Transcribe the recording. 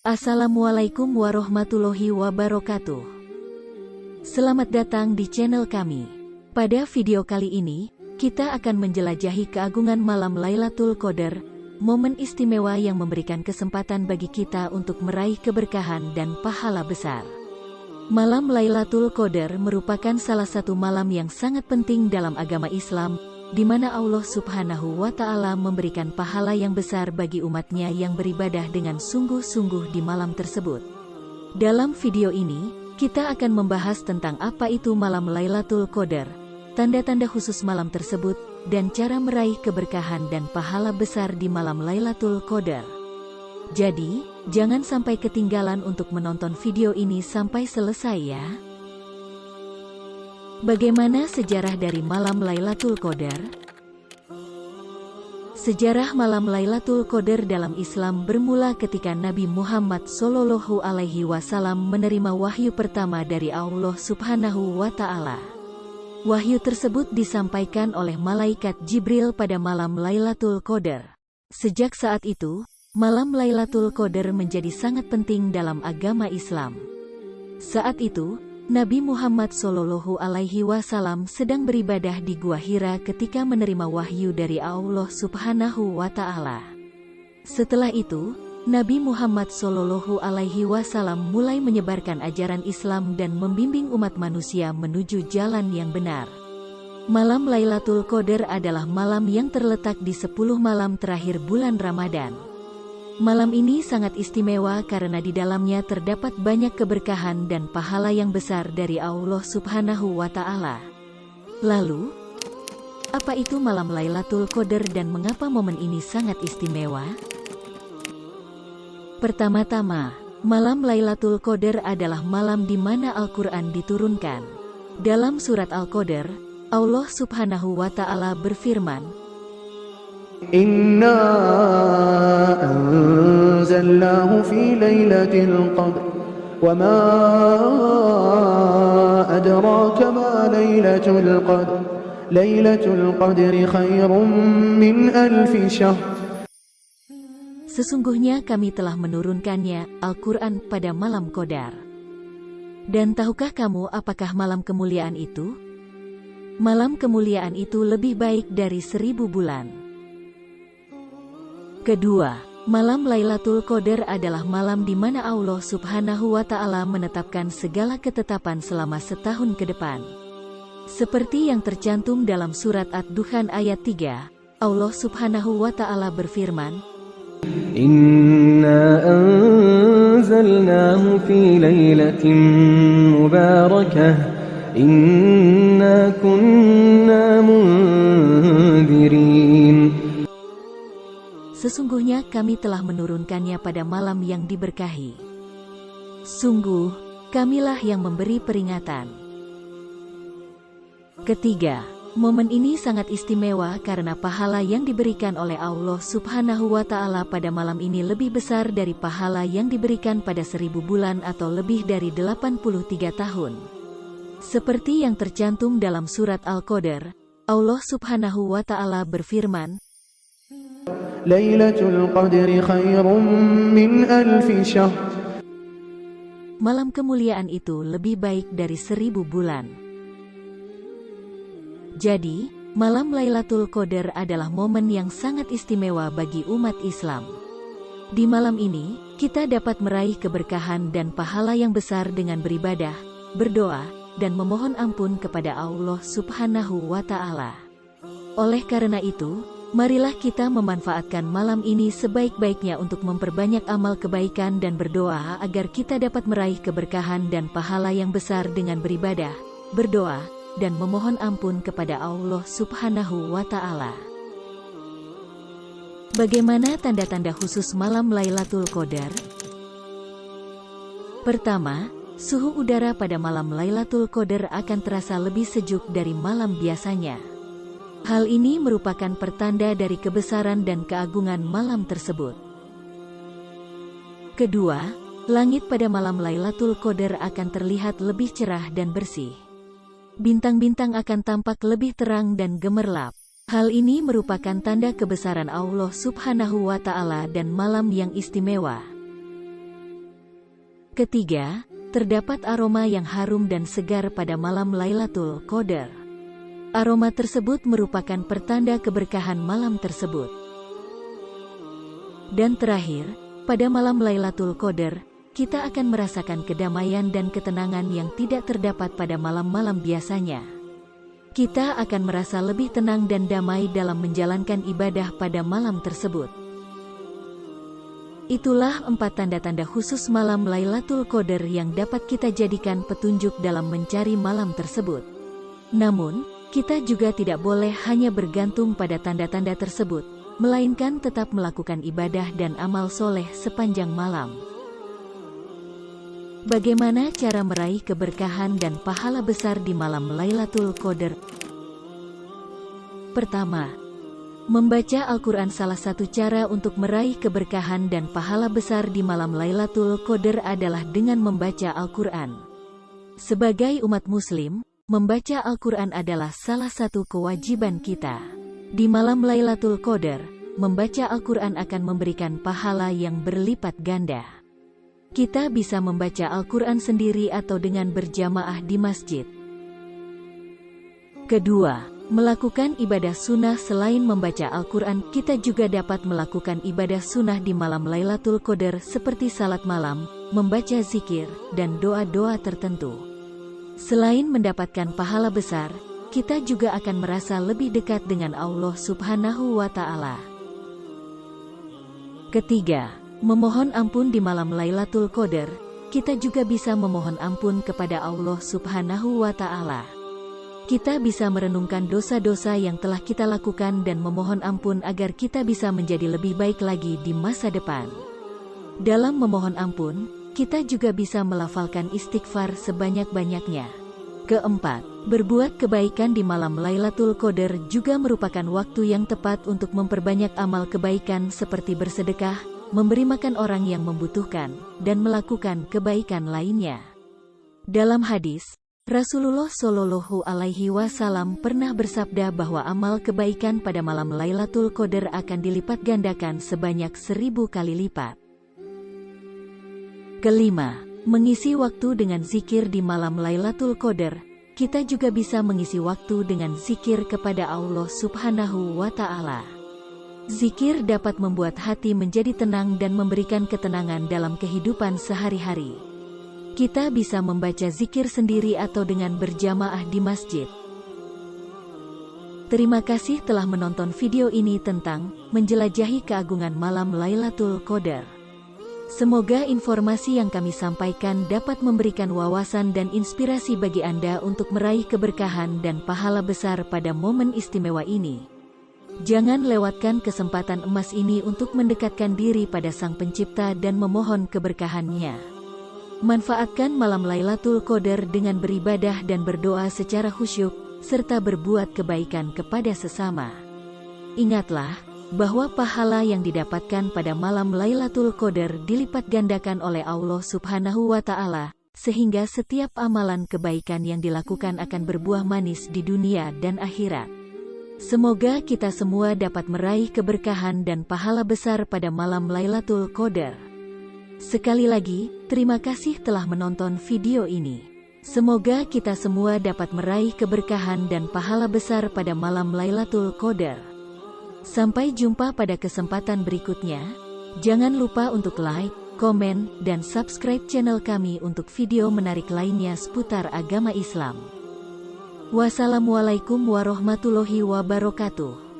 Assalamualaikum warahmatullahi wabarakatuh. Selamat datang di channel kami. Pada video kali ini, kita akan menjelajahi keagungan malam Lailatul Qadar, momen istimewa yang memberikan kesempatan bagi kita untuk meraih keberkahan dan pahala besar. Malam Lailatul Qadar merupakan salah satu malam yang sangat penting dalam agama Islam, di mana Allah Subhanahu wa Ta'ala memberikan pahala yang besar bagi umatnya yang beribadah dengan sungguh-sungguh di malam tersebut. Dalam video ini, kita akan membahas tentang apa itu malam Lailatul Qadar, tanda-tanda khusus malam tersebut, dan cara meraih keberkahan dan pahala besar di malam Lailatul Qadar. Jadi, jangan sampai ketinggalan untuk menonton video ini sampai selesai ya. Bagaimana sejarah dari malam Lailatul Qadar? Sejarah malam Lailatul Qadar dalam Islam bermula ketika Nabi Muhammad SAW menerima wahyu pertama dari Allah Subhanahu wa Ta'ala. Wahyu tersebut disampaikan oleh malaikat Jibril pada malam Lailatul Qadar. Sejak saat itu, malam Lailatul Qadar menjadi sangat penting dalam agama Islam. Saat itu, Nabi Muhammad SAW sedang beribadah di Gua Hira ketika menerima wahyu dari Allah Subhanahu wa Ta'ala. Setelah itu, Nabi Muhammad SAW mulai menyebarkan ajaran Islam dan membimbing umat manusia menuju jalan yang benar. Malam Lailatul Qadar adalah malam yang terletak di 10 malam terakhir bulan Ramadan. Malam ini sangat istimewa karena di dalamnya terdapat banyak keberkahan dan pahala yang besar dari Allah Subhanahu wa Ta'ala. Lalu, apa itu malam Lailatul Qadar dan mengapa momen ini sangat istimewa? Pertama-tama, malam Lailatul Qadar adalah malam di mana Al-Quran diturunkan. Dalam surat Al-Qadar, Allah Subhanahu wa Ta'ala berfirman, Inna anzalnahu fi lailatul qadr wa ma adraka ma lailatul qadr lailatul qadri khairum min alfi syahr. Sesungguhnya kami telah menurunkannya, Al-Quran, pada malam Qadar. Dan tahukah kamu apakah malam kemuliaan itu? Malam kemuliaan itu lebih baik dari 1000 bulan. Kedua, malam Lailatul Qadar adalah malam di mana Allah Subhanahu wa Ta'ala menetapkan segala ketetapan selama setahun ke depan. Seperti yang tercantum dalam surat Ad-Dukhan ayat 3, Allah Subhanahu wa Ta'ala berfirman, Inna anzalnahu fi lailatin mubarakah, inna kunna mundirin. Sesungguhnya kami telah menurunkannya pada malam yang diberkahi. Sungguh, kamilah yang memberi peringatan. Ketiga, momen ini sangat istimewa karena pahala yang diberikan oleh Allah Subhanahu wa Ta'ala pada malam ini lebih besar dari pahala yang diberikan pada 1000 bulan atau lebih dari 83 tahun. Seperti yang tercantum dalam surat Al-Qadar, Allah Subhanahu wa Ta'ala berfirman, Lailatul qadri khairum min alfi syahr. Malam kemuliaan itu lebih baik dari 1000 bulan. Jadi, malam Lailatul Qadar adalah momen yang sangat istimewa bagi umat Islam. Di malam ini, kita dapat meraih keberkahan dan pahala yang besar dengan beribadah, berdoa, dan memohon ampun kepada Allah Subhanahu wa Ta'ala. Oleh karena itu, marilah kita memanfaatkan malam ini sebaik-baiknya untuk memperbanyak amal kebaikan dan berdoa agar kita dapat meraih keberkahan dan pahala yang besar dengan beribadah, berdoa, dan memohon ampun kepada Allah Subhanahu wa Ta'ala. Bagaimana tanda-tanda khusus malam Lailatul Qadar? Pertama, suhu udara pada malam Lailatul Qadar akan terasa lebih sejuk dari malam biasanya. Hal ini merupakan pertanda dari kebesaran dan keagungan malam tersebut. Kedua, langit pada malam Lailatul Qadar akan terlihat lebih cerah dan bersih. Bintang-bintang akan tampak lebih terang dan gemerlap. Hal ini merupakan tanda kebesaran Allah Subhanahu wa Ta'ala dan malam yang istimewa. Ketiga, terdapat aroma yang harum dan segar pada malam Lailatul Qadar. Aroma tersebut merupakan pertanda keberkahan malam tersebut. Dan terakhir, pada malam Lailatul Qadar, kita akan merasakan kedamaian dan ketenangan yang tidak terdapat pada malam-malam biasanya. Kita akan merasa lebih tenang dan damai dalam menjalankan ibadah pada malam tersebut. Itulah 4 tanda-tanda khusus malam Lailatul Qadar yang dapat kita jadikan petunjuk dalam mencari malam tersebut. Namun, kita juga tidak boleh hanya bergantung pada tanda-tanda tersebut, melainkan tetap melakukan ibadah dan amal soleh sepanjang malam. Bagaimana cara meraih keberkahan dan pahala besar di malam Lailatul Qadar? Pertama, membaca Al-Quran. Salah satu cara untuk meraih keberkahan dan pahala besar di malam Lailatul Qadar adalah dengan membaca Al-Quran. Sebagai umat muslim, membaca Al-Quran adalah salah satu kewajiban kita. Di malam Lailatul Qadar, membaca Al-Quran akan memberikan pahala yang berlipat ganda. Kita bisa membaca Al-Quran sendiri atau dengan berjamaah di masjid. Kedua, melakukan ibadah sunnah. Selain membaca Al-Quran, kita juga dapat melakukan ibadah sunnah di malam Lailatul Qadar seperti salat malam, membaca zikir, dan doa-doa tertentu. Selain mendapatkan pahala besar, kita juga akan merasa lebih dekat dengan Allah Subhanahu wa Ta'ala. Ketiga, memohon ampun. Di malam Lailatul Qadar, kita juga bisa memohon ampun kepada Allah Subhanahu wa Ta'ala. Kita bisa merenungkan dosa-dosa yang telah kita lakukan dan memohon ampun agar kita bisa menjadi lebih baik lagi di masa depan. Dalam memohon ampun, kita juga bisa melafalkan istighfar sebanyak-banyaknya. Keempat, berbuat kebaikan. Di malam Lailatul Qadar juga merupakan waktu yang tepat untuk memperbanyak amal kebaikan seperti bersedekah, memberi makan orang yang membutuhkan, dan melakukan kebaikan lainnya. Dalam hadis, Rasulullah Shallallahu Alaihi Wasallam pernah bersabda bahwa amal kebaikan pada malam Lailatul Qadar akan dilipat gandakan sebanyak 1000 kali lipat. Kelima, mengisi waktu dengan zikir. Di malam Lailatul Qadar, kita juga bisa mengisi waktu dengan zikir kepada Allah Subhanahu wa Ta'ala. Zikir dapat membuat hati menjadi tenang dan memberikan ketenangan dalam kehidupan sehari-hari. Kita bisa membaca zikir sendiri atau dengan berjamaah di masjid. Terima kasih telah menonton video ini tentang menjelajahi keagungan malam Lailatul Qadar. Semoga informasi yang kami sampaikan dapat memberikan wawasan dan inspirasi bagi Anda untuk meraih keberkahan dan pahala besar pada momen istimewa ini. Jangan lewatkan kesempatan emas ini untuk mendekatkan diri pada Sang Pencipta dan memohon keberkahannya. Manfaatkan malam Lailatul Qadar dengan beribadah dan berdoa secara khusyuk, serta berbuat kebaikan kepada sesama. Ingatlah, bahwa pahala yang didapatkan pada malam Lailatul Qadar dilipat gandakan oleh Allah Subhanahu wa Ta'ala, sehingga setiap amalan kebaikan yang dilakukan akan berbuah manis di dunia dan akhirat. Semoga kita semua dapat meraih keberkahan dan pahala besar pada malam Lailatul Qadar. Sekali lagi, terima kasih telah menonton video ini. Semoga kita semua dapat meraih keberkahan dan pahala besar pada malam Lailatul Qadar. Sampai jumpa pada kesempatan berikutnya. Jangan lupa untuk like, komen, dan subscribe channel kami untuk video menarik lainnya seputar agama Islam. Wassalamualaikum warahmatullahi wabarakatuh.